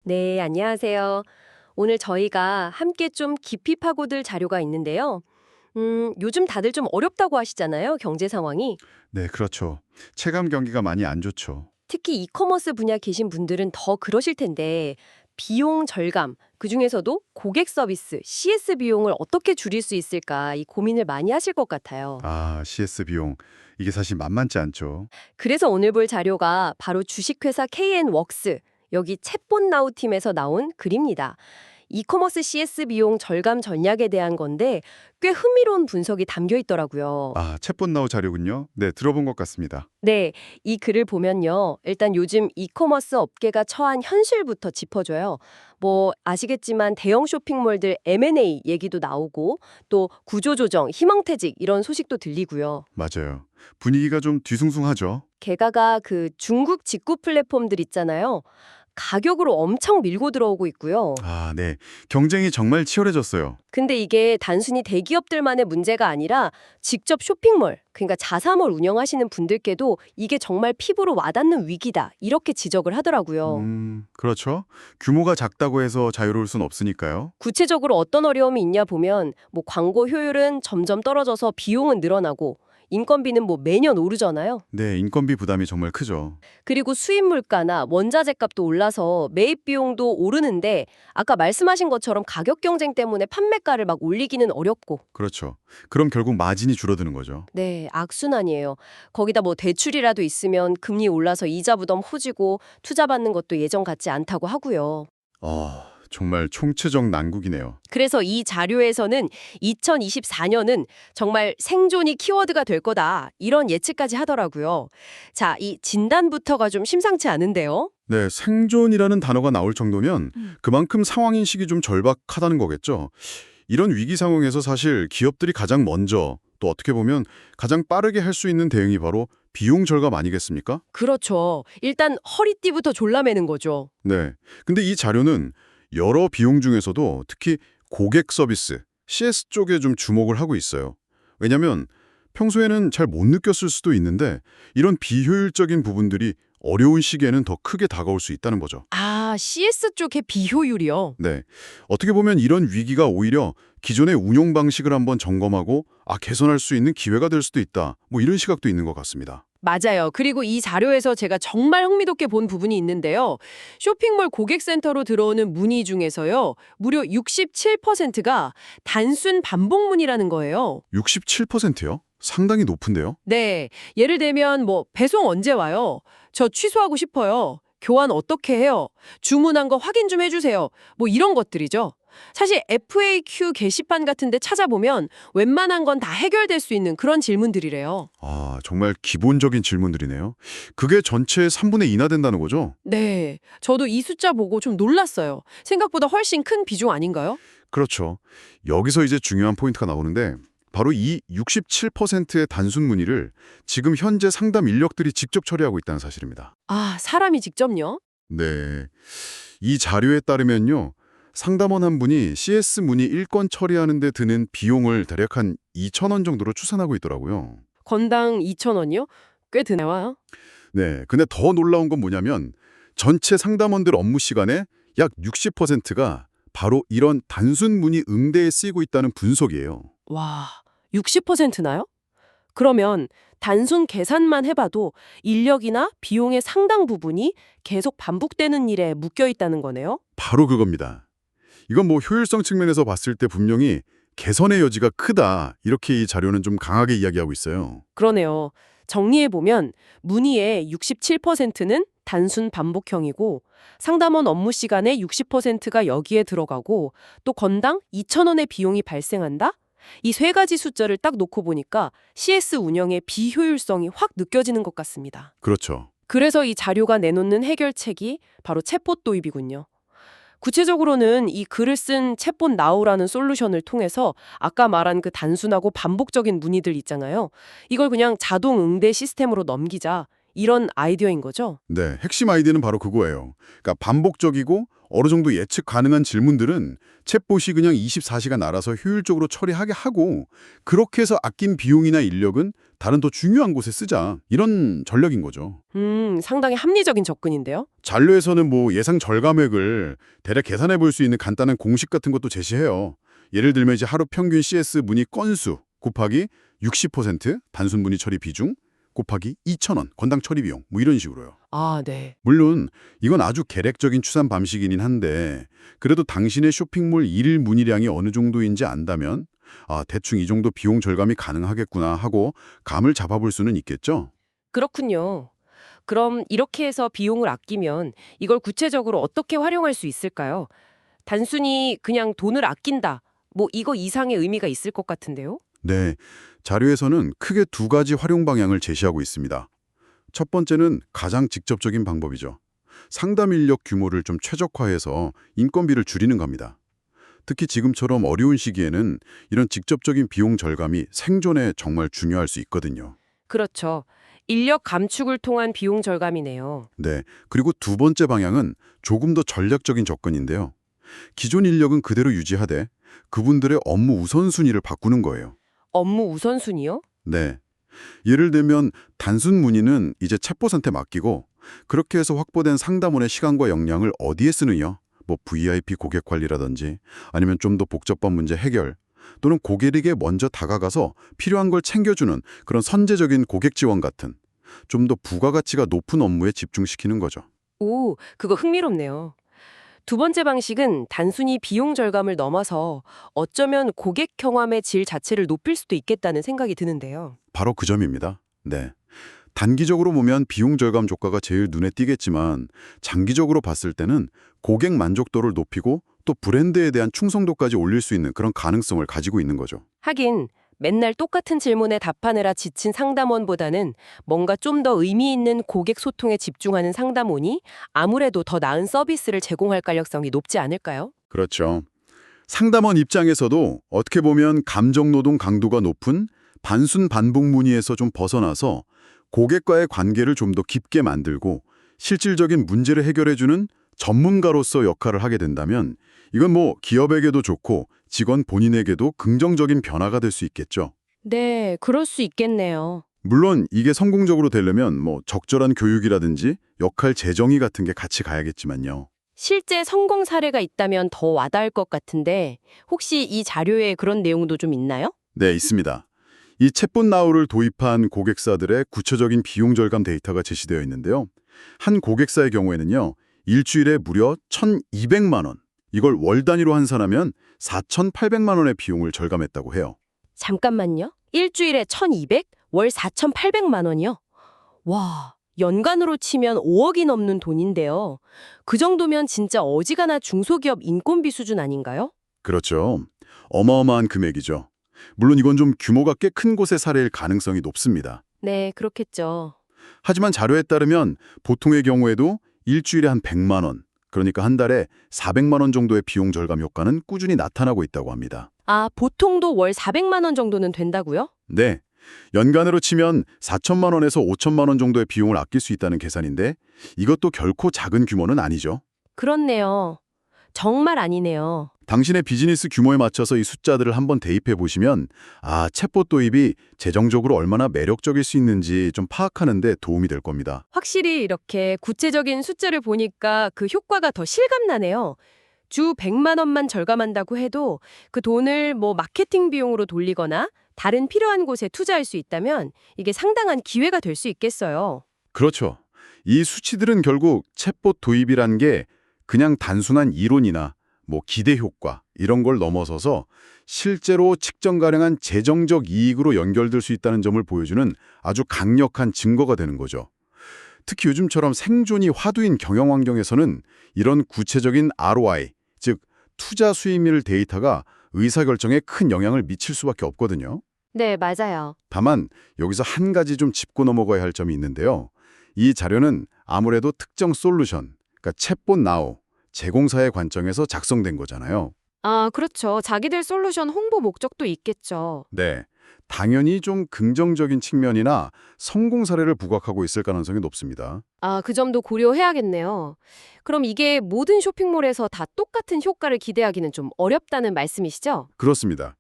네, 안녕하세요. 오늘 저희가 함께 좀 깊이 파고들 자료가 있는데요. 요즘 다들 좀 어렵다고 하시잖아요, 경제 상황이. 네, 그렇죠. 체감 경기가 많이 안 좋죠. 특히 이커머스 분야 계신 분들은 더 그러실 텐데, 비용 절감, 그중에서도 고객 서비스, CS 비용을 어떻게 줄일 수 있을까, 이 고민을 많이 하실 것 같아요. CS 비용. 이게 사실 만만치 않죠. 그래서 오늘 볼 자료가 바로 주식회사 KN웍스, 여기 챗봇 나우 팀에서 나온 글입니다. 이커머스 CS 비용 절감 전략에 대한 건데 꽤 흥미로운 분석이 담겨 있더라고요. 챗봇 나우 자료군요. 네, 들어본 것 같습니다. 네, 이 글을 보면요. 일단 요즘 이커머스 업계가 처한 현실부터 짚어줘요. 뭐 아시겠지만 대형 쇼핑몰들 M&A 얘기도 나오고 또 구조조정, 희망퇴직 이런 소식도 들리고요. 맞아요. 분위기가 좀 뒤숭숭하죠. 게다가 그 중국 직구 플랫폼들 있잖아요. 가격으로 엄청 밀고 들어오고 있고요. 네. 경쟁이 정말 치열해졌어요. 근데 이게 단순히 대기업들만의 문제가 아니라 직접 쇼핑몰, 그러니까 자사몰 운영하시는 분들께도 이게 정말 피부로 와닿는 위기다. 이렇게 지적을 하더라고요. 그렇죠. 규모가 작다고 해서 자유로울 순 없으니까요. 구체적으로 어떤 어려움이 있냐 보면 뭐 광고 효율은 점점 떨어져서 비용은 늘어나고 인건비는 뭐 매년 오르잖아요. 네, 인건비 부담이 정말 크죠. 그리고 수입 물가나 원자재 값도 올라서 매입 비용도 오르는데 아까 말씀하신 것처럼 가격 경쟁 때문에 판매가를 막 올리기는 어렵고. 그렇죠. 그럼 결국 마진이 줄어드는 거죠. 네, 악순환이에요. 거기다 뭐 대출이라도 있으면 금리 올라서 이자 부담 커지고 투자 받는 것도 예전 같지 않다고 하고요. 정말 총체적 난국이네요. 그래서 이 자료에서는 2024년은 정말 생존이 키워드가 될 거다. 이런 예측까지 하더라고요. 자, 이 진단부터가 좀 심상치 않은데요. 네, 생존이라는 단어가 나올 정도면 그만큼 상황 인식이 좀 절박하다는 거겠죠. 이런 위기 상황에서 사실 기업들이 가장 먼저 또 어떻게 보면 가장 빠르게 할 수 있는 대응이 바로 비용 절감 아니겠습니까? 그렇죠. 일단 허리띠부터 졸라매는 거죠. 네. 근데 이 자료는 여러 비용 중에서도 특히 고객 서비스, CS 쪽에 좀 주목을 하고 있어요. 왜냐하면 평소에는 잘 못 느꼈을 수도 있는데 이런 비효율적인 부분들이 어려운 시기에는 더 크게 다가올 수 있다는 거죠. CS 쪽의 비효율이요. 네. 어떻게 보면 이런 위기가 오히려 기존의 운용 방식을 한번 점검하고 개선할 수 있는 기회가 될 수도 있다. 뭐 이런 시각도 있는 것 같습니다. 맞아요. 그리고 이 자료에서 제가 정말 흥미롭게 본 부분이 있는데요. 쇼핑몰 고객센터로 들어오는 문의 중에서요. 무려 67%가 단순 반복 문의라는 거예요. 67%요? 상당히 높은데요? 네. 예를 들면 뭐 배송 언제 와요? 저 취소하고 싶어요. 교환 어떻게 해요? 주문한 거 확인 좀 해주세요. 뭐 이런 것들이죠. 사실 FAQ 게시판 같은 데 찾아보면 웬만한 건 다 해결될 수 있는 그런 질문들이래요. 정말 기본적인 질문들이네요. 그게 전체의 3분의 2나 된다는 거죠? 네. 저도 이 숫자 보고 좀 놀랐어요. 생각보다 훨씬 큰 비중 아닌가요? 그렇죠. 여기서 이제 중요한 포인트가 나오는데 바로 이 67%의 단순 문의를 지금 현재 상담 인력들이 직접 처리하고 있다는 사실입니다. 사람이 직접요? 네. 이 자료에 따르면요. 상담원 한 분이 CS 문의 1건 처리하는 데 드는 비용을 대략 한 2,000원 정도로 추산하고 있더라고요. 건당 2,000원이요? 꽤 드네요. 네. 근데 더 놀라운 건 뭐냐면 전체 상담원들 업무 시간의 약 60%가 바로 이런 단순 문의 응대에 쓰이고 있다는 분석이에요. 와, 60%나요? 그러면 단순 계산만 해봐도 인력이나 비용의 상당 부분이 계속 반복되는 일에 묶여 있다는 거네요? 바로 그겁니다. 이건 뭐 효율성 측면에서 봤을 때 분명히 개선의 여지가 크다. 이렇게 이 자료는 좀 강하게 이야기하고 있어요. 그러네요. 정리해보면 문의의 67%는 단순 반복형이고 상담원 업무 시간의 60%가 여기에 들어가고 또 건당 2,000원의 비용이 발생한다? 이 세 가지 숫자를 딱 놓고 보니까 CS 운영의 비효율성이 확 느껴지는 것 같습니다. 그렇죠. 그래서 이 자료가 내놓는 해결책이 바로 챗봇 도입이군요. 구체적으로는 이 글을 쓴 챗봇 나우라는 솔루션을 통해서 아까 말한 그 단순하고 반복적인 문의들 있잖아요. 이걸 그냥 자동 응대 시스템으로 넘기자. 이런 아이디어인 거죠? 네, 핵심 아이디어는 바로 그거예요. 그러니까 반복적이고 어느 정도 예측 가능한 질문들은 챗봇이 그냥 24시간 알아서 효율적으로 처리하게 하고 그렇게 해서 아낀 비용이나 인력은 다른 더 중요한 곳에 쓰자. 이런 전략인 거죠. 상당히 합리적인 접근인데요. 잔료에서는 뭐 예상 절감액을 대략 계산해 볼 수 있는 간단한 공식 같은 것도 제시해요. 예를 들면 이제 하루 평균 CS 문의 건수 곱하기 60% 단순 문의 처리 비중 곱하기 2,000원 건당 처리 비용 뭐 이런 식으로요. 아, 네. 물론 이건 아주 계략적인 추산 방식이긴 한데 그래도 당신의 쇼핑몰 일일 문의량이 어느 정도인지 안다면 대충 이 정도 비용 절감이 가능하겠구나 하고 감을 잡아볼 수는 있겠죠. 그렇군요. 그럼 이렇게 해서 비용을 아끼면 이걸 구체적으로 어떻게 활용할 수 있을까요? 단순히 그냥 돈을 아낀다. 뭐 이거 이상의 의미가 있을 것 같은데요? 네, 자료에서는 크게 두 가지 활용 방향을 제시하고 있습니다. 첫 번째는 가장 직접적인 방법이죠. 상담 인력 규모를 좀 최적화해서 인건비를 줄이는 겁니다. 특히 지금처럼 어려운 시기에는 이런 직접적인 비용 절감이 생존에 정말 중요할 수 있거든요. 그렇죠. 인력 감축을 통한 비용 절감이네요. 네, 그리고 두 번째 방향은 조금 더 전략적인 접근인데요. 기존 인력은 그대로 유지하되 그분들의 업무 우선순위를 바꾸는 거예요. 업무 우선순위요? 네. 예를 들면 단순 문의는 이제 챗봇한테 맡기고 그렇게 해서 확보된 상담원의 시간과 역량을 어디에 쓰느냐? 뭐 VIP 고객 관리라든지 아니면 좀 더 복잡한 문제 해결 또는 고객에게 먼저 다가가서 필요한 걸 챙겨주는 그런 선제적인 고객 지원 같은 좀 더 부가가치가 높은 업무에 집중시키는 거죠. 오, 그거 흥미롭네요. 두 번째 방식은 단순히 비용 절감을 넘어서 어쩌면 고객 경험의 질 자체를 높일 수도 있겠다는 생각이 드는데요. 바로 그 점입니다. 네. 단기적으로 보면 비용 절감 효과가 제일 눈에 띄겠지만 장기적으로 봤을 때는 고객 만족도를 높이고 또 브랜드에 대한 충성도까지 올릴 수 있는 그런 가능성을 가지고 있는 거죠. 하긴 맨날 똑같은 질문에 답하느라 지친 상담원보다는 뭔가 좀 더 의미 있는 고객 소통에 집중하는 상담원이 아무래도 더 나은 서비스를 제공할 가능성이 높지 않을까요? 그렇죠. 상담원 입장에서도 어떻게 보면 감정노동 강도가 높은 반순 반복 문의에서 좀 벗어나서 고객과의 관계를 좀 더 깊게 만들고 실질적인 문제를 해결해주는 전문가로서 역할을 하게 된다면 이건 뭐 기업에게도 좋고 직원 본인에게도 긍정적인 변화가 될 수 있겠죠. 네, 그럴 수 있겠네요. 물론 이게 성공적으로 되려면 뭐 적절한 교육이라든지 역할 재정의 같은 게 같이 가야겠지만요. 실제 성공 사례가 있다면 더 와닿을 것 같은데 혹시 이 자료에 그런 내용도 좀 있나요? 네, 있습니다. 이 챗봇 나우를 도입한 고객사들의 구체적인 비용 절감 데이터가 제시되어 있는데요. 한 고객사의 경우에는요. 일주일에 무려 1,200만 원, 이걸 월 단위로 환산하면 4,800만 원의 비용을 절감했다고 해요. 잠깐만요. 일주일에 1,200, 월 4,800만 원이요? 와, 연간으로 치면 5억이 넘는 돈인데요. 그 정도면 진짜 어지간한 중소기업 인건비 수준 아닌가요? 그렇죠. 어마어마한 금액이죠. 물론 이건 좀 규모가 꽤 큰 곳의 사례일 가능성이 높습니다. 네, 그렇겠죠. 하지만 자료에 따르면 보통의 경우에도 일주일에 한 100만 원, 그러니까 한 달에 400만 원 정도의 비용 절감 효과는 꾸준히 나타나고 있다고 합니다. 아, 보통도 월 400만 원 정도는 된다고요? 네, 연간으로 치면 4천만 원에서 5천만 원 정도의 비용을 아낄 수 있다는 계산인데 이것도 결코 작은 규모는 아니죠. 그렇네요. 정말 아니네요. 당신의 비즈니스 규모에 맞춰서 이 숫자들을 한번 대입해 보시면 챗봇 도입이 재정적으로 얼마나 매력적일 수 있는지 좀 파악하는 데 도움이 될 겁니다. 확실히 이렇게 구체적인 숫자를 보니까 그 효과가 더 실감나네요. 주 100만 원만 절감한다고 해도 그 돈을 뭐 마케팅 비용으로 돌리거나 다른 필요한 곳에 투자할 수 있다면 이게 상당한 기회가 될 수 있겠어요. 그렇죠. 이 수치들은 결국 챗봇 도입이란 게 그냥 단순한 이론이나 뭐 기대 효과 이런 걸 넘어서서 실제로 측정 가능한 재정적 이익으로 연결될 수 있다는 점을 보여주는 아주 강력한 증거가 되는 거죠. 특히 요즘처럼 생존이 화두인 경영 환경에서는 이런 구체적인 ROI, 즉 투자 수익률 데이터가 의사결정에 큰 영향을 미칠 수밖에 없거든요. 네, 맞아요. 다만 여기서 한 가지 좀 짚고 넘어가야 할 점이 있는데요. 이 자료는 아무래도 특정 솔루션, 그러니까 챗봇 나우, 제공사의 관점에서 작성된 거잖아요. 아, 그렇죠. 자기들 솔루션 홍보 목적도 있겠죠. 네. 당연히 좀 긍정적인 측면이나 성공 사례를 부각하고 있을 가능성이 높습니다. 아, 그 점도 고려해야겠네요. 그럼 이게 모든 쇼핑몰에서 다 똑같은 효과를 기대하기는 좀 어렵다는 말씀이시죠? 그렇습니다.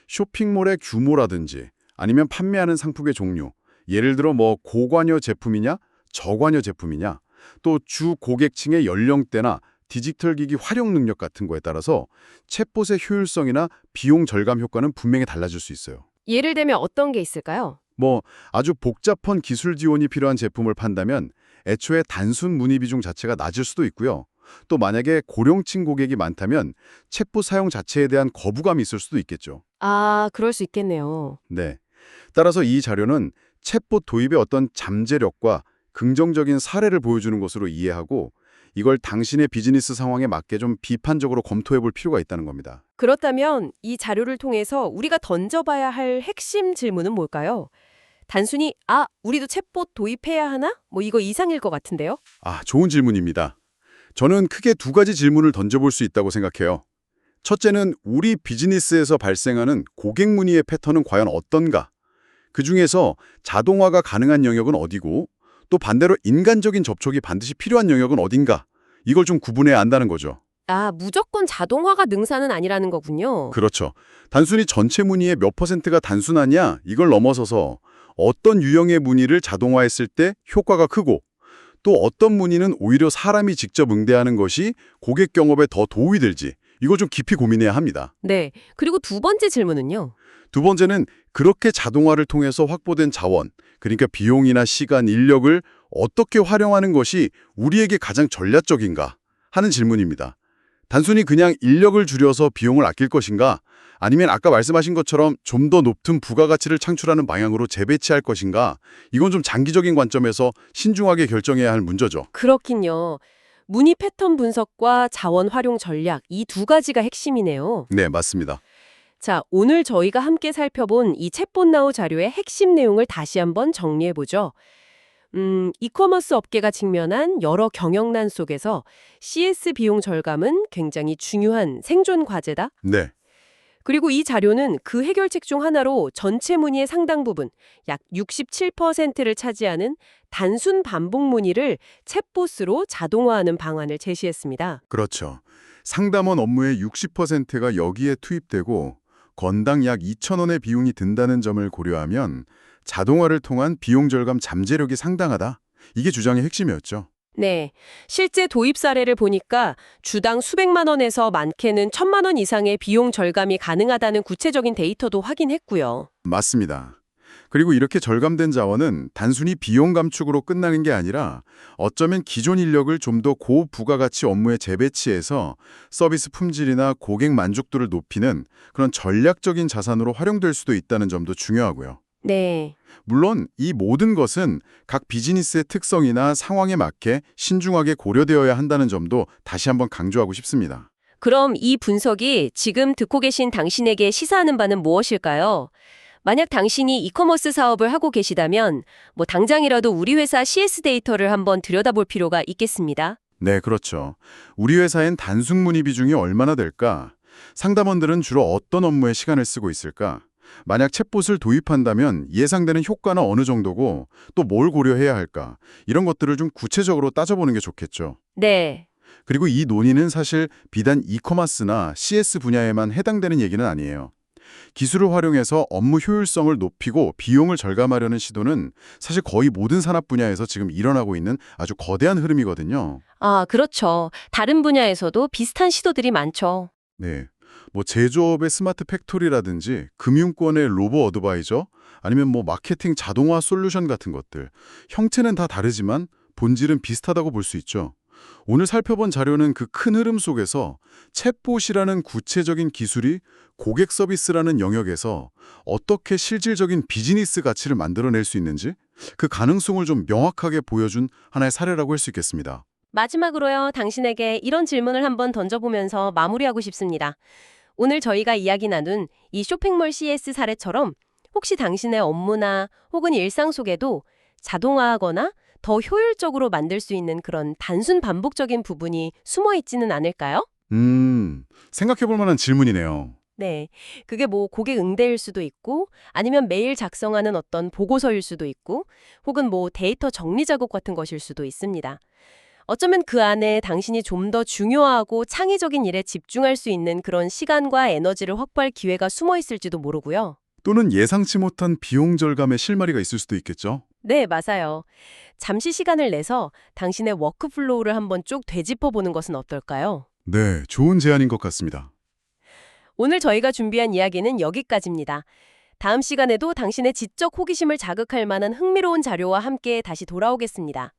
쇼핑몰의 규모라든지 아니면 판매하는 상품의 종류, 예를 들어 뭐 고관여 제품이냐, 저관여 제품이냐, 또 주 고객층의 연령대나 디지털 기기 활용 능력 같은 거에 따라서 챗봇의 효율성이나 비용 절감 효과는 분명히 달라질 수 있어요. 예를 들면 어떤 게 있을까요? 뭐 아주 복잡한 기술 지원이 필요한 제품을 판다면 애초에 단순 문의 비중 자체가 낮을 수도 있고요. 또 만약에 고령층 고객이 많다면 챗봇 사용 자체에 대한 거부감이 있을 수도 있겠죠. 아, 그럴 수 있겠네요. 네. 따라서 이 자료는 챗봇 도입의 어떤 잠재력과 긍정적인 사례를 보여주는 것으로 이해하고 이걸 당신의 비즈니스 상황에 맞게 좀 비판적으로 검토해 볼 필요가 있다는 겁니다. 그렇다면 이 자료를 통해서 우리가 던져봐야 할 핵심 질문은 뭘까요? 단순히 우리도 챗봇 도입해야 하나? 뭐 이거 이상일 것 같은데요. 좋은 질문입니다. 저는 크게 두 가지 질문을 던져볼 수 있다고 생각해요. 첫째는 우리 비즈니스에서 발생하는 고객 문의의 패턴은 과연 어떤가? 그중에서 자동화가 가능한 영역은 어디고 또 반대로 인간적인 접촉이 반드시 필요한 영역은 어딘가? 이걸 좀 구분해야 한다는 거죠. 아, 무조건 자동화가 능사는 아니라는 거군요. 그렇죠. 단순히 전체 문의의 몇 퍼센트가 단순하냐? 이걸 넘어서서 어떤 유형의 문의를 자동화했을 때 효과가 크고 또 어떤 문의는 오히려 사람이 직접 응대하는 것이 고객 경험에 더 도움이 될지 이거 좀 깊이 고민해야 합니다. 네. 그리고 두 번째 질문은요. 두 번째는 그렇게 자동화를 통해서 확보된 자원, 그러니까 비용이나 시간, 인력을 어떻게 활용하는 것이 우리에게 가장 전략적인가 하는 질문입니다. 단순히 그냥 인력을 줄여서 비용을 아낄 것인가 아니면 아까 말씀하신 것처럼 좀 더 높은 부가가치를 창출하는 방향으로 재배치할 것인가 이건 좀 장기적인 관점에서 신중하게 결정해야 할 문제죠. 그렇긴요. 문의 패턴 분석과 자원 활용 전략 이 두 가지가 핵심이네요. 네, 맞습니다. 자, 오늘 저희가 함께 살펴본 이 챗봇 나우 자료의 핵심 내용을 다시 한번 정리해보죠. 이커머스 업계가 직면한 여러 경영난 속에서 CS 비용 절감은 굉장히 중요한 생존 과제다. 네, 그리고 이 자료는 그 해결책 중 하나로 전체 문의의 상당 부분, 약 67%를 차지하는 단순 반복 문의를 챗봇으로 자동화하는 방안을 제시했습니다. 그렇죠. 상담원 업무의 60%가 여기에 투입되고 건당 약 2,000원의 비용이 든다는 점을 고려하면 자동화를 통한 비용 절감 잠재력이 상당하다. 이게 주장의 핵심이었죠. 네, 실제 도입 사례를 보니까 주당 수백만 원에서 많게는 1,000만 원 이상의 비용 절감이 가능하다는 구체적인 데이터도 확인했고요. 맞습니다. 그리고 이렇게 절감된 자원은 단순히 비용 감축으로 끝나는 게 아니라 어쩌면 기존 인력을 좀 더 고부가가치 업무에 재배치해서 서비스 품질이나 고객 만족도를 높이는 그런 전략적인 자산으로 활용될 수도 있다는 점도 중요하고요. 네. 물론 이 모든 것은 각 비즈니스의 특성이나 상황에 맞게 신중하게 고려되어야 한다는 점도 다시 한번 강조하고 싶습니다. 그럼 이 분석이 지금 듣고 계신 당신에게 시사하는 바는 무엇일까요? 만약 당신이 이커머스 사업을 하고 계시다면 당장이라도 우리 회사 CS 데이터를 한번 들여다볼 필요가 있겠습니다. 네, 그렇죠. 우리 회사엔 단순 문의 비중이 얼마나 될까? 상담원들은 주로 어떤 업무에 시간을 쓰고 있을까? 만약 챗봇을 도입한다면 예상되는 효과는 어느 정도고 또 뭘 고려해야 할까? 이런 것들을 좀 구체적으로 따져보는 게 좋겠죠. 네. 그리고 이 논의는 사실 비단 이커머스나 CS 분야에만 해당되는 얘기는 아니에요. 기술을 활용해서 업무 효율성을 높이고 비용을 절감하려는 시도는 사실 거의 모든 산업 분야에서 지금 일어나고 있는 아주 거대한 흐름이거든요. 아, 그렇죠. 다른 분야에서도 비슷한 시도들이 많죠. 네. 제조업의 스마트 팩토리라든지 금융권의 로보 어드바이저 아니면 마케팅 자동화 솔루션 같은 것들. 형태는 다 다르지만 본질은 비슷하다고 볼 수 있죠. 오늘 살펴본 자료는 그 큰 흐름 속에서 챗봇이라는 구체적인 기술이 고객 서비스라는 영역에서 어떻게 실질적인 비즈니스 가치를 만들어낼 수 있는지 그 가능성을 좀 명확하게 보여준 하나의 사례라고 할 수 있겠습니다. 마지막으로요, 당신에게 이런 질문을 한번 던져보면서 마무리하고 싶습니다. 오늘 저희가 이야기 나눈 이 쇼핑몰 CS 사례처럼 혹시 당신의 업무나 혹은 일상 속에도 자동화하거나 더 효율적으로 만들 수 있는 그런 단순 반복적인 부분이 숨어 있지는 않을까요? 생각해 볼 만한 질문이네요. 네. 그게 뭐 고객 응대일 수도 있고 아니면 매일 작성하는 어떤 보고서일 수도 있고 혹은 뭐 데이터 정리 작업 같은 것일 수도 있습니다. 어쩌면 그 안에 당신이 좀 더 중요하고 창의적인 일에 집중할 수 있는 그런 시간과 에너지를 확보할 기회가 숨어 있을지도 모르고요. 또는 예상치 못한 비용 절감의 실마리가 있을 수도 있겠죠. 네, 맞아요. 잠시 시간을 내서 당신의 워크플로우를 한번 쭉 되짚어 보는 것은 어떨까요? 네, 좋은 제안인 것 같습니다. 오늘 저희가 준비한 이야기는 여기까지입니다. 다음 시간에도 당신의 지적 호기심을 자극할 만한 흥미로운 자료와 함께 다시 돌아오겠습니다.